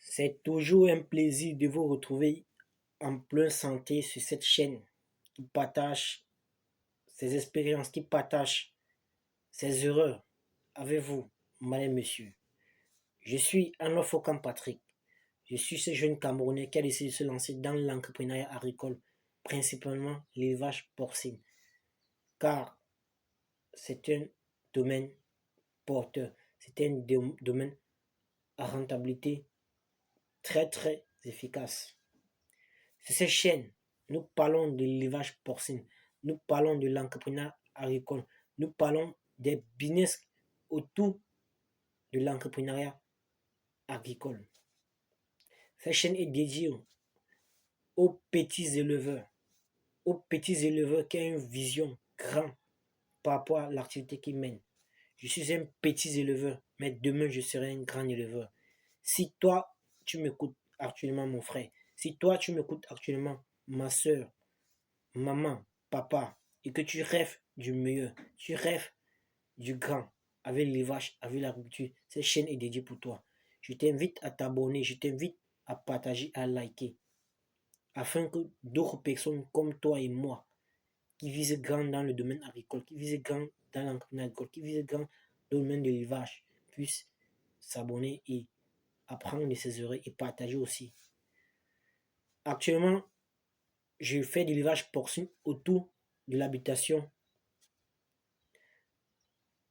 C'est toujours un plaisir de vous retrouver en pleine santé sur cette chaîne qui partage ses expériences, qui partage ses erreurs avec vous, madame, monsieur. Je suis Anofokam Patrick. Je suis ce jeune Camerounais qui a décidé de se lancer dans l'entrepreneuriat agricole, principalement l'élevage porcine, car c'est un domaine porteur, c'est un domaine à rentabilité très efficace. Sur cette chaîne, nous parlons de l'élevage porcine, nous parlons de l'entrepreneuriat agricole, nous parlons des business autour de l'entrepreneuriat agricole. Cette chaîne est dédiée aux petits éleveurs qui ont une vision grande par rapport à l'activité qu'ils mènent. Je suis un petit éleveur, mais demain je serai un grand éleveur. Si toi, tu m'écoutes actuellement, mon frère, si toi, tu m'écoutes actuellement, ma soeur, maman, papa, et que tu rêves du meilleur, tu rêves du grand, avec l'élevage, avec l'agriculture, cette chaîne est dédiée pour toi. Je t'invite à t'abonner, je t'invite à partager, à liker, afin que d'autres personnes comme toi et moi, qui visent grand dans le domaine agricole, qui visent grand dans l'entrepreneuriat agricole, qui visent grand dans le domaine de l'élevage, puissent s'abonner et apprendre de ses erreurs et partager aussi. Actuellement, je fais de l'élevage porcin autour de l'habitation.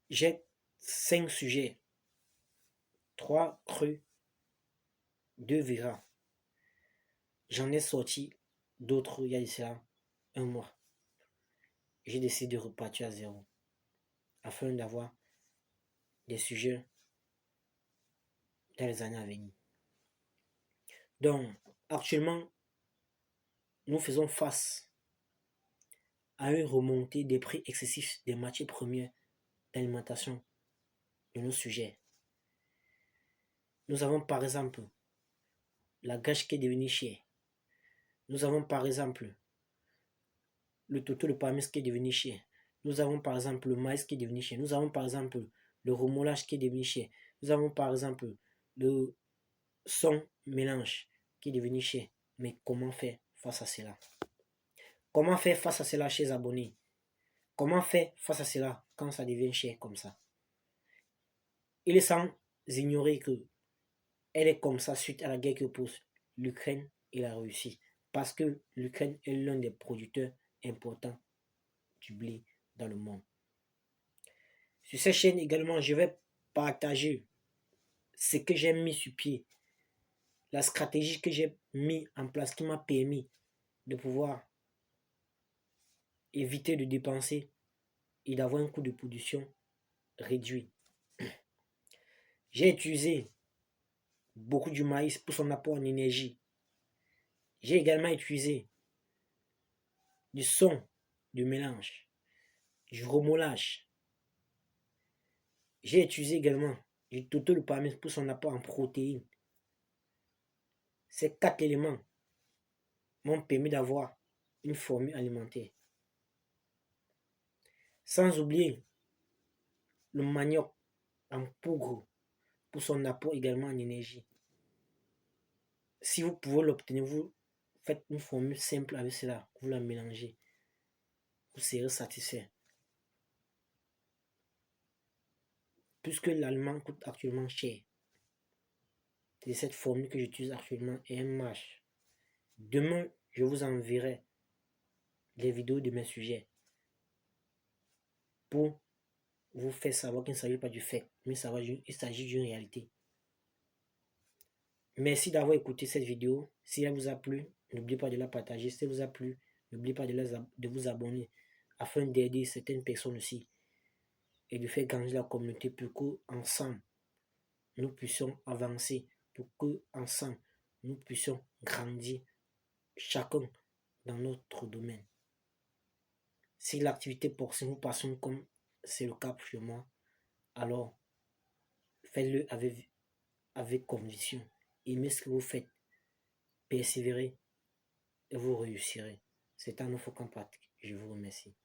J'ai 5 sujets, 3 crues, 2 verras. J'en ai sorti d'autres il y a de cela un mois. J'ai décidé de repartir à zéro afin d'avoir des sujets dans les années à venir. Donc, actuellement, nous faisons face à une remontée des prix excessifs des matières premières d'alimentation de nos sujets. Nous avons par exemple la gâche qui est devenue chère. Nous avons par exemple le toto de parmesan qui est devenu cher. Nous avons par exemple le maïs qui est devenu cher. Nous avons par exemple le remoulage qui est devenu cher. Nous avons par exemple le son mélange qui est devenu cher. Mais comment faire face à cela? Comment faire face à cela, chers abonnés? Comment faire face à cela quand ça devient cher comme ça? Il est sans ignorer que elle est comme ça suite à la guerre que pose l'Ukraine et la Russie. Parce que l'Ukraine est l'un des producteurs importants du blé dans le monde. Sur cette chaîne également, je vais partager ce que j'ai mis sur pied, la stratégie que j'ai mis en place qui m'a permis de pouvoir éviter de dépenser et d'avoir un coût de production réduit. J'ai utilisé beaucoup du maïs pour son apport en énergie. J'ai également utilisé du son de mélange, du remoulage. J'ai utilisé également du toto de parmesan pour son apport en protéines. Ces 4 éléments m'ont permis d'avoir une formule alimentaire. Sans oublier le manioc en poudre pour son apport également en énergie. Si vous pouvez l'obtenir, vous faites une formule simple avec cela, vous la mélangez, vous serez satisfait. Puisque l'aliment coûte actuellement cher, c'est cette formule que j'utilise actuellement et elle marche. Demain, je vous enverrai les vidéos de mes sujets pour vous faire savoir qu'il ne s'agit pas du fait, mais il s'agit d'une réalité. Merci d'avoir écouté cette vidéo. Si elle vous a plu, n'oubliez pas de la partager. Si elle vous a plu, n'oubliez pas de vous abonner afin d'aider certaines personnes aussi et de faire grandir la communauté pour qu'ensemble nous puissions avancer, pour qu'ensemble nous puissions grandir chacun dans notre domaine. Si l'activité porcine vous passionne comme c'est le cas chez moi, alors faites-le avec conviction. Aimez ce que vous faites, persévérez et vous réussirez. C'est un nouveau contact. Je vous remercie.